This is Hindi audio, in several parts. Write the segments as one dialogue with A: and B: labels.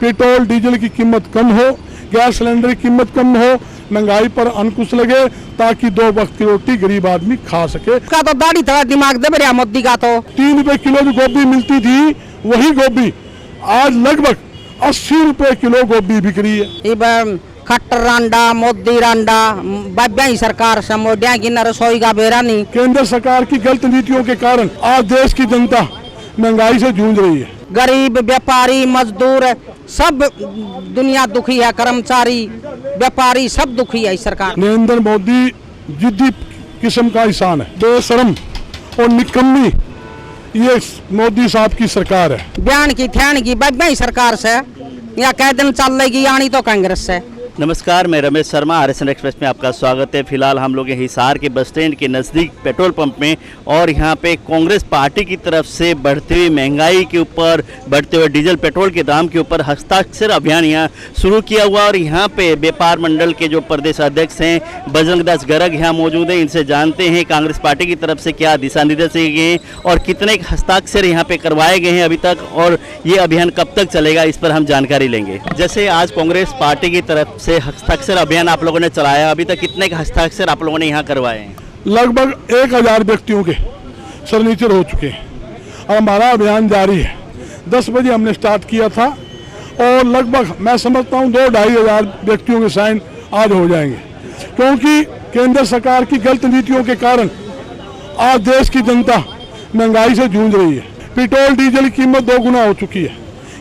A: पेट्रोल डीजल की कीमत कम हो, गैस सिलेंडर की कीमत कम हो, महंगाई पर अंकुश लगे ताकि 2 वक्त की रोटी गरीब आदमी खा सके।
B: का तो दाढ़ी थोड़ा दिमाग दे रहा मोदी का तो
A: 3 रुपए किलो जो गोभी मिलती थी वही गोभी आज लगभग 80 रुपए किलो गोभी बिक रही है।
B: खट्टर रांडा मोदी रांडा बाब्या ही सरकार से मोडिया की न रसोई का बेरा नहीं।
A: केंद्र सरकार की गलत नीतियों के कारण आज देश की जनता महंगाई से जूझ रही है।
B: गरीब व्यापारी मजदूर सब दुनिया दुखी है, कर्मचारी व्यापारी सब दुखी है। सरकार
A: नरेंद्र मोदी जिद्दी किस्म का इंसान है, बेशरम और निकम्मी ये मोदी साहब की सरकार है।
B: बयान की ध्यान की बाब्या ही सरकार से या कह दिन चल लेगी आनी तो कांग्रेस से।
C: नमस्कार, मैं रमेश शर्मा, आरएसएन एक्सप्रेस में आपका स्वागत है। फिलहाल हम लोग हिसार के बस स्टैंड के नज़दीक पेट्रोल पंप में और यहाँ पे कांग्रेस पार्टी की तरफ से बढ़ती हुई महंगाई के ऊपर, बढ़ते हुए डीजल पेट्रोल के दाम के ऊपर हस्ताक्षर अभियान यहाँ शुरू किया हुआ। और यहाँ पे व्यापार मंडल के जो प्रदेश अध्यक्ष हैं बजरंग दास गर्ग यहाँ मौजूद हैं। इनसे जानते हैं कांग्रेस पार्टी की तरफ से क्या दिशा निर्देश दिए गए हैं और कितने हस्ताक्षर यहाँ पे करवाए गए हैं अभी तक, और ये अभियान कब तक चलेगा, इस पर हम जानकारी लेंगे। जैसे आज कांग्रेस पार्टी की तरफ से हस्ताक्षर अभियान आप लोगों ने चलाया, अभी तक कितने हस्ताक्षर आप लोगों ने यहाँ करवाए हैं?
A: लगभग 1000 व्यक्तियों के सिग्नेचर हो चुके हैं और हमारा अभियान जारी है। 10 बजे हमने स्टार्ट किया था और लगभग मैं समझता हूँ 2-2.5 हजार व्यक्तियों के साइन आज हो जाएंगे, क्योंकि केंद्र सरकार की गलत नीतियों के कारण आज देश की जनता महंगाई से जूझ रही है। पेट्रोल डीजल की कीमत 2 गुना हो चुकी है,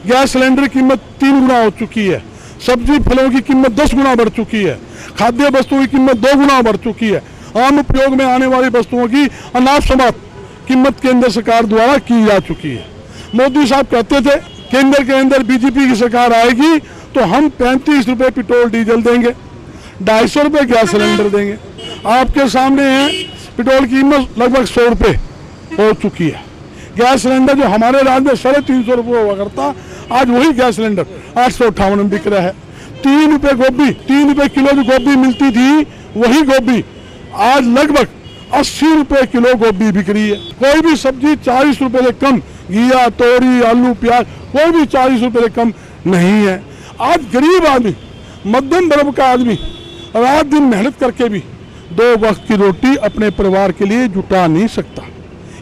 A: गैस सिलेंडर की कीमत 3 गुना हो चुकी है, सब्जी फलों की कीमत 10 गुना बढ़ चुकी है, खाद्य वस्तुओं की कीमत 2 गुना बढ़ चुकी है, आम उपयोग में आने वाली वस्तुओं की अनाप शनाप कीमत केंद्र सरकार द्वारा की जा चुकी है। मोदी साहब कहते थे केंद्र के अंदर बीजेपी की सरकार आएगी तो हम 35 रुपये पेट्रोल डीजल देंगे, 250 रुपये गैस सिलेंडर देंगे। आपके सामने है पेट्रोल की कीमत लगभग 100 रुपये हो चुकी है। गैस सिलेंडर जो हमारे राज्य में 350 रुपये हुआ करता, आज वही गैस सिलेंडर 858 में बिक रहा है। 3 रुपये गोभी, 3 रुपये किलो जो गोभी मिलती थी वही गोभी आज लगभग 80 रुपये किलो गोभी बिक रही है। कोई भी सब्जी 40 रुपये से कम, घिया तोरी आलू प्याज कोई भी 40 रुपये से कम नहीं है। आज गरीब आदमी, मध्यम वर्ग का आदमी रात दिन मेहनत करके भी 2 वक्त की रोटी अपने परिवार के लिए जुटा नहीं सकता।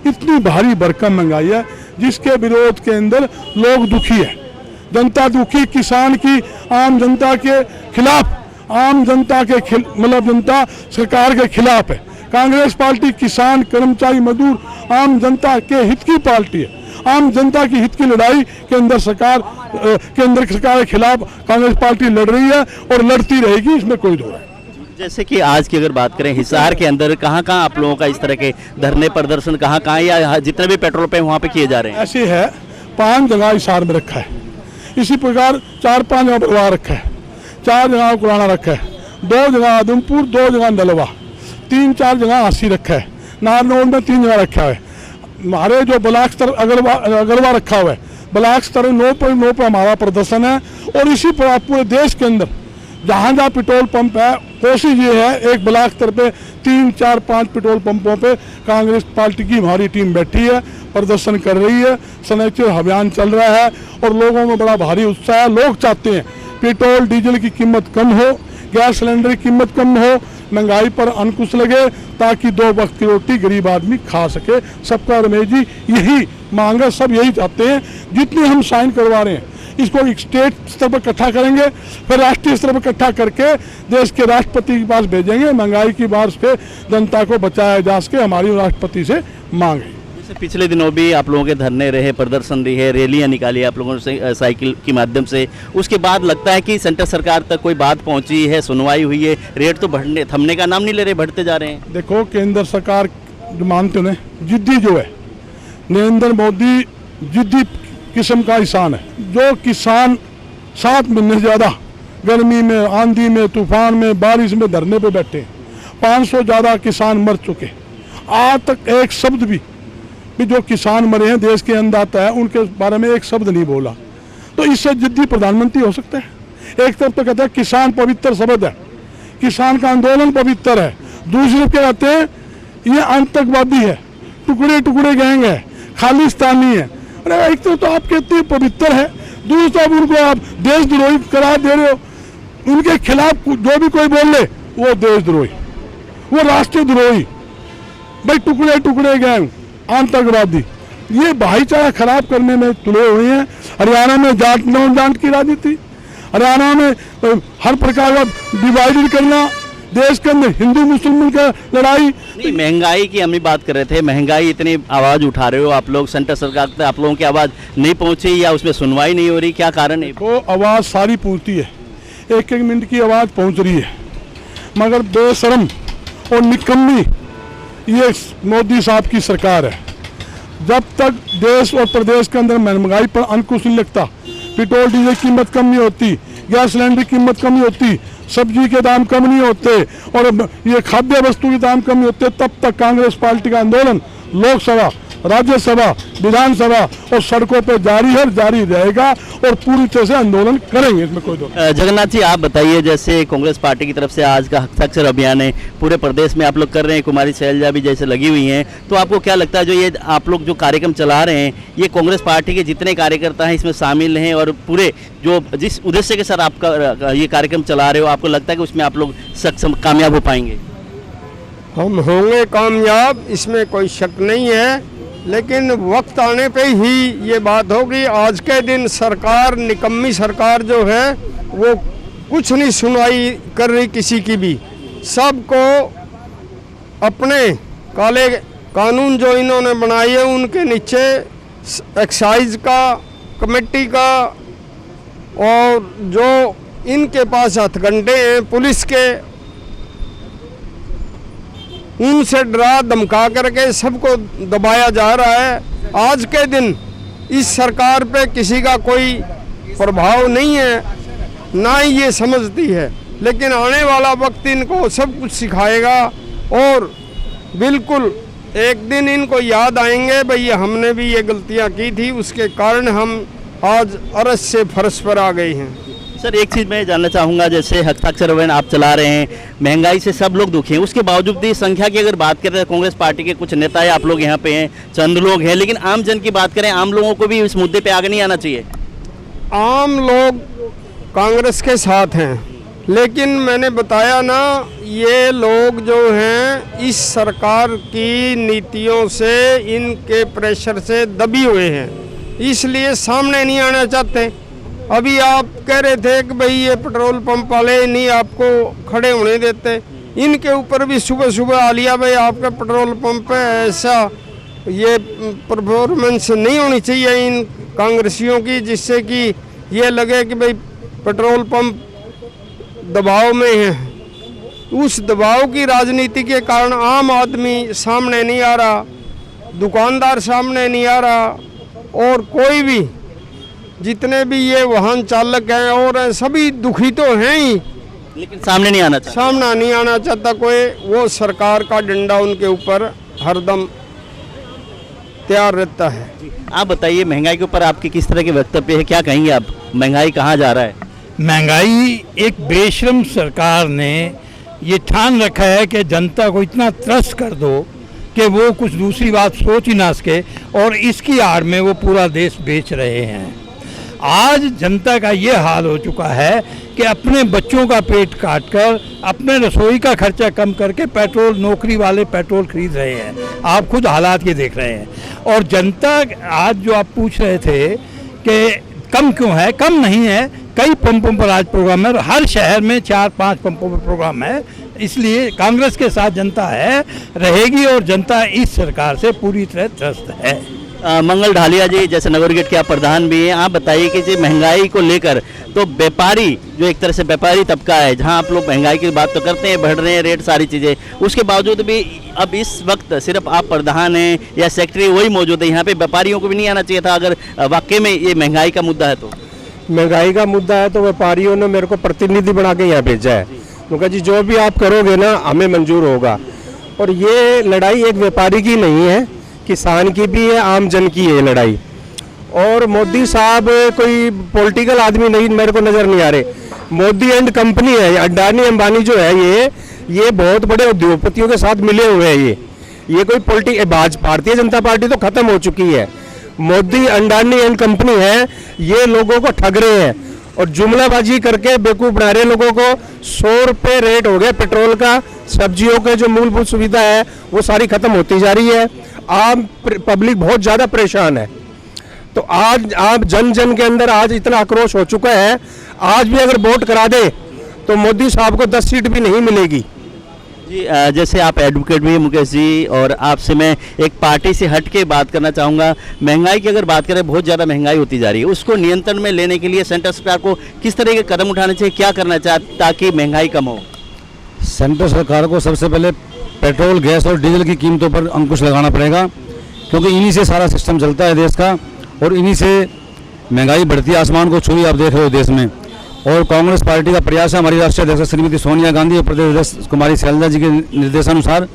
A: इतनी भारी भरकम महंगाई है जिसके विरोध के अंदर लोग दुखी है, जनता दुखी, किसान की आम जनता के खिलाफ, आम जनता के मतलब जनता सरकार के खिलाफ है। कांग्रेस पार्टी किसान, कर्मचारी, मजदूर, आम जनता के हित की पार्टी है। आम जनता की हित की लड़ाई केंद्र सरकार के खिलाफ कांग्रेस पार्टी लड़ रही है और लड़ती रहेगी, इसमें कोई दो राय।
C: जैसे कि आज की अगर बात करें हिसार के अंदर कहाँ कहाँ आप लोगों का इस तरह के धरने प्रदर्शन कहाँ कहाँ या जितने भी पेट्रोल पंप वहाँ पे किए जा रहे हैं?
A: ऐसे है 5 जगह हिसार में रखा है, इसी प्रकार 4-5 जगह परवाह रखा है, 4 जगह कुराना रखा है, 2 जगह आदमपुर, 2 जगह नलवा, 3-4 जगह हांसी रखा है, नारनौल में 3 जगह रखा है। हमारे जो ब्लॉक स्तर अगरवा रखा हुआ है, ब्लॉक स्तर 9.9 पर हमारा प्रदर्शन है। और इसी प्रकार पूरे देश के अंदर जहाँ जहाँ पेट्रोल पंप है, कोशिश ये है एक ब्लॉक स्तर पे 3-4-5 पेट्रोल पंपों पे कांग्रेस पार्टी की हमारी टीम बैठी है, प्रदर्शन कर रही है, सिग्नेचर अभियान चल रहा है और लोगों में बड़ा भारी उत्साह है। लोग चाहते हैं पेट्रोल डीजल की कीमत कम हो, गैस सिलेंडर की कीमत कम हो, महंगाई पर अंकुश लगे ताकि 2 वक्त की रोटी गरीब आदमी खा सके। सबका रमेश जी यही मांग है, सब यही चाहते हैं। जितने हम साइन करवा रहे हैं इसको एक स्टेट स्तर पर इकट्ठा करेंगे, फिर राष्ट्रीय स्तर पर इकट्ठा करके देश के राष्ट्रपति के पास भेजेंगे। महंगाई की बात से जनता को बचाया जा सके, हमारी राष्ट्रपति से मांग है।
C: जैसे पिछले दिनों भी आप लोगों के धरने रहे, प्रदर्शन रहे, रैलियां निकाली आप लोगों से साइकिल के माध्यम से, उसके बाद लगता है कि सेंटर सरकार तक कोई बात पहुंची है, सुनवाई हुई है? रेट तो बढ़ने थमने का नाम नहीं ले रहे, बढ़ते जा रहे हैं।
A: देखो केंद्र सरकार जो मानते हो जिद्दी जो है, नरेंद्र मोदी जिद्दी किस्म का इंसान है। जो किसान 7 महीने से ज़्यादा गर्मी में, आंधी में, तूफान में, बारिश में धरने पे बैठे, 500 ज़्यादा किसान मर चुके, आज तक एक शब्द भी जो किसान मरे हैं देश के अन्नदाता है उनके बारे में एक शब्द नहीं बोला। तो इससे जिद्दी प्रधानमंत्री हो सकता है? एक तरफ तो कहते हैं किसान पवित्र शब्द है, किसान का आंदोलन पवित्र है, दूसरी तरफ क्या कहते हैं ये आतंकवादी है, टुकड़े टुकड़े गैंग है, खालिस्तानी है। अरे एक तो आप कहते हैं पवित्र है, दूसरा उनको आप देशद्रोही करार दे रहे हो। उनके खिलाफ जो भी कोई बोल ले वो देशद्रोही, वो राष्ट्रद्रोही, भाई टुकड़े टुकड़े गैंग, आतंकवादी, ये भाईचारा खराब करने में तुले हुए हैं। हरियाणा में जाट नॉन जाट की राजनीति, हरियाणा में हर प्रकार का डिवाइडेड करना, देश के अंदर हिंदू मुसलमान का लड़ाई।
C: नहीं, महंगाई की हम ही बात कर रहे थे। महंगाई इतनी आवाज़ उठा रहे हो आप लोग, सेंटर सरकार तक आप लोगों की आवाज़ नहीं पहुंची या उसमें सुनवाई नहीं हो रही, क्या कारण है?
A: को आवाज़ सारी पहुंचती है, एक एक मिनट की आवाज़ पहुंच रही है, मगर बेशरम और निकम्मी ये मोदी साहब की सरकार है। जब तक देश और प्रदेश के अंदर महंगाई पर अंकुश नहीं लगता, पेट्रोल डीजल की कीमत कम नहीं होती, गैस सिलेंडर की कीमत कम नहीं होती, सब्जी के दाम कम नहीं होते और ये खाद्य वस्तु के दाम कम नहीं होते, तब तक कांग्रेस पार्टी का आंदोलन लोकसभा, राज्यसभा, विधानसभा और सड़कों पर जारी है, जारी रहेगा और पूरी तरह से आंदोलन करेंगे, इसमें कोई दो।
C: जगन्नाथ जी, आप बताइए, जैसे कांग्रेस पार्टी की तरफ से आज का हस्ताक्षर अभियान है, पूरे प्रदेश में आप लोग कर रहे हैं, कुमारी शैलजा भी जैसे लगी हुई हैं, तो आपको क्या लगता है जो ये आप लोग जो कार्यक्रम चला रहे हैं, ये कांग्रेस पार्टी के जितने कार्यकर्ता हैं इसमें शामिल हैं और पूरे जो जिस उद्देश्य के साथ आपका ये कार्यक्रम चला रहे हो, आपको लगता है कि उसमें आप लोग सक्षम कामयाब हो पाएंगे?
D: हम होंगे कामयाब, इसमें कोई शक नहीं है, लेकिन वक्त आने पे ही ये बात होगी। आज के दिन सरकार, निकम्मी सरकार जो है वो कुछ नहीं सुनवाई कर रही किसी की भी, सबको अपने काले कानून जो इन्होंने बनाए हैं उनके नीचे एक्साइज का, कमेटी का और जो इनके पास हथकंडे हैं पुलिस के, उनसे डरा धमका करके सबको दबाया जा रहा है। आज के दिन इस सरकार पे किसी का कोई प्रभाव नहीं है, ना ही ये समझती है, लेकिन आने वाला वक्त इनको सब कुछ सिखाएगा और बिल्कुल एक दिन इनको याद आएंगे भाई हमने भी ये गलतियां की थी, उसके कारण हम आज अरस से फर्श पर आ गए हैं।
C: सर, एक चीज़ मैं जानना चाहूँगा, जैसे हस्ताक्षर अभियान आप चला रहे हैं, महंगाई से सब लोग दुखी हैं, उसके बावजूद भी संख्या की अगर बात करें तो कांग्रेस पार्टी के कुछ नेता है, आप लोग यहाँ पे हैं, चंद लोग हैं, लेकिन आम जन की बात करें, आम लोगों को भी इस मुद्दे पे आगे नहीं आना चाहिए?
D: आम लोग कांग्रेस के साथ हैं, लेकिन मैंने बताया ना, ये लोग जो हैं इस सरकार की नीतियों से, इनके प्रेशर से दबी हुए हैं, इसलिए सामने नहीं आना चाहते। अभी आप कह रहे थे कि भाई ये पेट्रोल पंप वाले नहीं आपको खड़े होने देते, इनके ऊपर भी सुबह सुबह आ लिया भाई आपका पेट्रोल पंप है, ऐसा ये परफॉर्मेंस नहीं होनी चाहिए इन कांग्रेसियों की, जिससे कि ये लगे कि भाई पेट्रोल पंप दबाव में है। उस दबाव की राजनीति के कारण आम आदमी सामने नहीं आ रहा, दुकानदार सामने नहीं आ रहा और कोई भी जितने भी ये वाहन चालक हैं और सभी दुखी तो हैं ही,
C: लेकिन सामने नहीं आना चाहता।
D: सामना नहीं आना चाहता कोई, वो सरकार का डंडा उनके ऊपर हरदम तैयार रहता है।
C: आप बताइए, महंगाई के ऊपर आपके किस तरह के वक्तव्य है, क्या कहेंगे आप? महंगाई कहाँ जा रहा है?
E: महंगाई, एक बेशरम सरकार ने ये ठान रखा है कि जनता को इतना त्रस्त कर दो कि वो कुछ दूसरी बात सोच ही ना सके, और इसकी आड़ में वो पूरा देश बेच रहे हैं। आज जनता का ये हाल हो चुका है कि अपने बच्चों का पेट काटकर, अपने रसोई का खर्चा कम करके पेट्रोल, नौकरी वाले पेट्रोल खरीद रहे हैं। आप खुद हालात ये देख रहे हैं। और जनता, आज जो आप पूछ रहे थे कि कम क्यों है, कम नहीं है, कई पंपों पर आज प्रोग्राम है, हर शहर में 4-5 पंपों पर प्रोग्राम है, इसलिए कांग्रेस के साथ जनता है, रहेगी और जनता इस सरकार से पूरी तरह त्रस्त है।
C: मंगल ढालिया जी, जैसे नगर गेट के आप प्रधान भी हैं, आप बताइए कि जी महंगाई को लेकर तो व्यापारी, जो एक तरह से व्यापारी तबका है, जहां आप लोग महंगाई की बात तो करते हैं, बढ़ रहे हैं रेट, सारी चीज़ें, उसके बावजूद भी अब इस वक्त सिर्फ आप प्रधान हैं या सेक्रेटरी वही मौजूद है, यहाँ पे व्यापारियों को भी नहीं आना चाहिए था अगर वाकई में ये महंगाई का मुद्दा है तो?
F: महंगाई का मुद्दा है तो व्यापारियों ने मेरे को प्रतिनिधि बना के यहाँ भेजा है, क्योंकि जी जो भी आप करोगे ना हमें मंजूर होगा। और ये लड़ाई एक व्यापारी की नहीं है, किसान की भी है, आम जन की है लड़ाई। और मोदी साहब कोई पॉलिटिकल आदमी नहीं, मेरे को नज़र नहीं आ रहे। मोदी एंड कंपनी है, अडानी अंबानी जो है ये बहुत बड़े उद्योगपतियों के साथ मिले हुए हैं। ये कोई भारतीय जनता पार्टी तो खत्म हो चुकी है। मोदी अंडानी एंड कंपनी है, ये लोगों को ठग रहे हैं और जुमलाबाजी करके बेवकूफ बना रहे लोगों को। 100 रुपये रेट हो गया पेट्रोल का, सब्जियों के जो मूलभूत सुविधा है वो सारी खत्म होती जा रही है। आम पब्लिक बहुत ज़्यादा परेशान है। तो आज आप जन जन के अंदर आज इतना आक्रोश हो चुका है, आज भी अगर वोट करा दे तो मोदी साहब को 10 सीट भी नहीं मिलेगी।
C: जी जैसे आप एडवोकेट भी हैं मुकेश जी, और आपसे मैं एक पार्टी से हट के बात करना चाहूँगा। महंगाई की अगर बात करें, बहुत ज़्यादा महंगाई होती जा रही है, उसको नियंत्रण में लेने के लिए सेंटर सरकार को किस तरह के कदम उठाने चाहिए, क्या करना चाहिए ताकि महंगाई कम हो?
G: सेंट्रल सरकार को सबसे पहले पेट्रोल, गैस और डीजल की कीमतों पर अंकुश लगाना पड़ेगा, क्योंकि इन्हीं से सारा सिस्टम चलता है देश का और इन्हीं से महंगाई बढ़ती है, आसमान को छुई आप देख रहे हो देश में। और कांग्रेस पार्टी का प्रयास है, हमारी राष्ट्रीय अध्यक्ष श्रीमती सोनिया गांधी और प्रदेश अध्यक्ष कुमारी शैलजा जी के निर्देशानुसार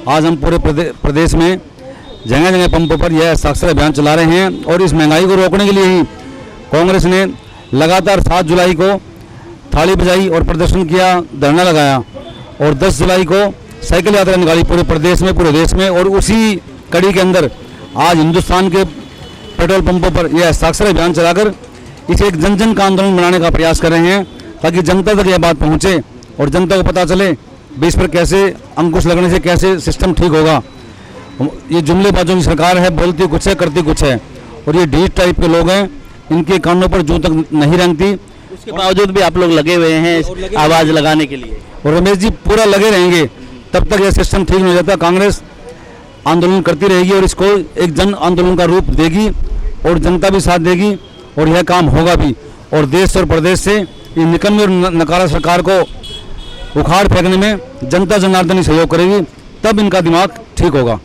G: आज हम पूरे प्रदेश में जगह जगह पंपों पर यह हस्ताक्षर अभियान चला रहे हैं। और इस महंगाई को रोकने के लिए ही कांग्रेस ने लगातार 7 जुलाई को थाली बजाई और प्रदर्शन किया, धरना लगाया और 10 जुलाई को साइकिल यात्रा निकाली पूरे प्रदेश में, पूरे देश में। और उसी कड़ी के अंदर आज हिंदुस्तान के पेट्रोल पंपों पर यह हस्ताक्षर अभियान चलाकर इसे एक जन जन का आंदोलन बनाने का प्रयास कर रहे हैं, ताकि जनता तक यह बात पहुंचे और जनता को पता चले भी इस पर कैसे अंकुश लगने से कैसे सिस्टम ठीक होगा। ये जुमलेबाजों की सरकार है, बोलती कुछ है करती कुछ है, और ये ढीठ टाइप के लोग हैं, इनके कानों पर जूं तक नहीं रेंगती।
C: उसके बावजूद भी आप लोग लगे हुए हैं आवाज़ लगाने के लिए।
G: और रमेश जी पूरा लगे रहेंगे तब तक यह सिस्टम ठीक नहीं हो जाता। कांग्रेस आंदोलन करती रहेगी और इसको एक जन आंदोलन का रूप देगी और जनता भी साथ देगी और यह काम होगा भी। और देश और प्रदेश से ये निकम्मी और नकारा सरकार को उखाड़ फेंकने में जनता जनार्दन सहयोग करेगी, तब इनका दिमाग ठीक होगा।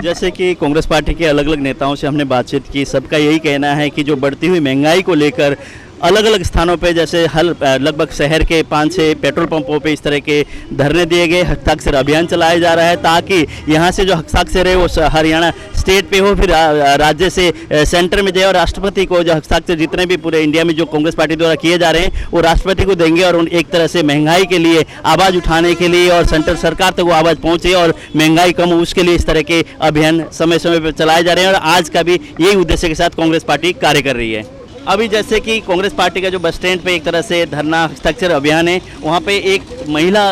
C: जैसे कि कांग्रेस पार्टी के अलग अलग नेताओं से हमने बातचीत की, सबका यही कहना है कि जो बढ़ती हुई महंगाई को लेकर अलग अलग स्थानों पे, जैसे लगभग शहर के 5-6 पेट्रोल पंपों पे इस तरह के धरने दिए गए, हस्ताक्षर अभियान चलाया जा रहा है, ताकि यहाँ से जो हस्ताक्षर है वो हरियाणा स्टेट पे हो, फिर राज्य से सेंटर में जाए और राष्ट्रपति को जो हस्ताक्षर जितने भी पूरे इंडिया में जो कांग्रेस पार्टी द्वारा किए जा रहे हैं वो राष्ट्रपति को देंगे। और एक तरह से महंगाई के लिए आवाज़ उठाने के लिए और सेंट्रल सरकार तक वो आवाज़ पहुँचे और महंगाई कम हो, उसके लिए इस तरह के अभियान समय समय पर चलाए जा रहे हैं। और आज का भी यही उद्देश्य के साथ कांग्रेस पार्टी कार्य कर रही है। अभी जैसे कि कांग्रेस पार्टी का जो बस स्टैंड पे एक तरह से धरना हस्ताक्षर अभियान है, वहाँ पे एक महिला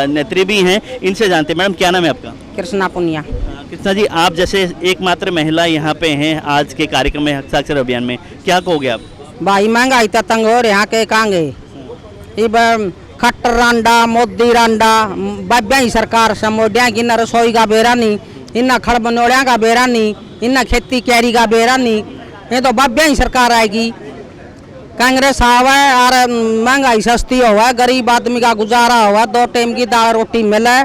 C: नेत्री भी हैं, इनसे जानते हैं। मैडम क्या नाम है आपका?
B: कृष्णा पुनिया।
C: कृष्णा जी, आप जैसे एकमात्र महिला यहाँ पे हैं आज के कार्यक्रम में हस्ताक्षर अभियान में, क्या कहोगे आप?
B: भाई महंगाई तो तंग हो यहाँ के कांगे खट्टर रांडा मोदी रांडा बाब्या ही सरकार समोड्या की न रसोई का बेरा नहीं, इन खड़ बनोड़िया का बेरा नहीं, इन खेती कैरी का बेरा नहीं, ये तो बाब्या ही सरकार आएगी। कांग्रेस आवा और महंगाई सस्ती हुआ, गरीब आदमी का गुजारा हुआ, 2 टाइम की दाल रोटी मिले,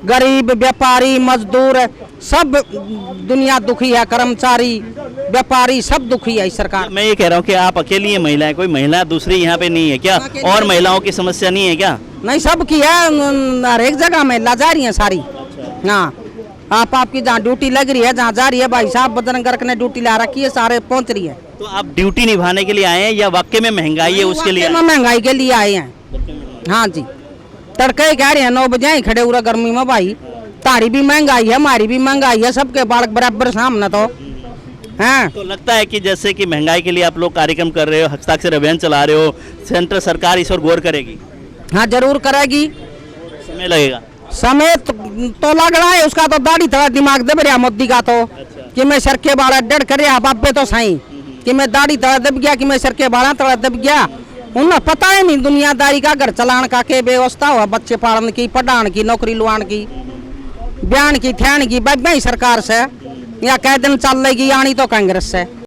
B: गरीब व्यापारी मजदूर सब दुनिया दुखी है, कर्मचारी व्यापारी सब दुखी है इस सरकार।
C: मैं ये कह रहा हूँ कि आप अकेली हैं महिला है, कोई महिला दूसरी यहाँ पे नहीं है क्या? और महिलाओं की समस्या नहीं है क्या?
B: नहीं, सब की है, हर एक जगह महिला जा रही है सारी। हाँ, आपकी जहाँ ड्यूटी लग रही है, जहाँ जा रही है, भाई साहब बदन गर्क ने ड्यूटी ला रखी है, सारे पहुँच रही है।
C: तो आप ड्यूटी निभाने के लिए आए हैं या वाकई में महंगाई है उसके लिए?
B: महंगाई के लिए आए हैं। हाँ जी, तड़के कह रहे हैं 9 बजे ही खड़े हुए गर्मी में, भाई तारी भी महंगाई है, हमारी भी महंगाई है, सबके बालक बराबर सामने तो है।
C: तो लगता है कि जैसे कि महंगाई के लिए आप लोग कार्यक्रम कर रहे हो, हस्ताक्षर अभियान चला रहे हो, सेंट्रल सरकार इस और गौर करेगी?
B: हाँ जरूर करेगी।
C: समय लगेगा?
B: समय तो लग रहा है, उसका तो दाढ़ी थोड़ा दिमाग दब रहा मोदी का तो। कि मैं सर के बाड़ा डर कर रहा बापे तो सही कि मैं दाढ़ी थोड़ा दब गया, कि मैं सर के बाड़ा थोड़ा दब गया। उन्हें पता है नहीं दुनियादारी का, घर चलाने का के व्यवस्था हुआ, बच्चे पालन की, पढ़ाने की, नौकरी लुआन की, बयान की, ध्यान की, बाब्या ही सरकार से या कह दिन चल लेगी आनी तो कांग्रेस से।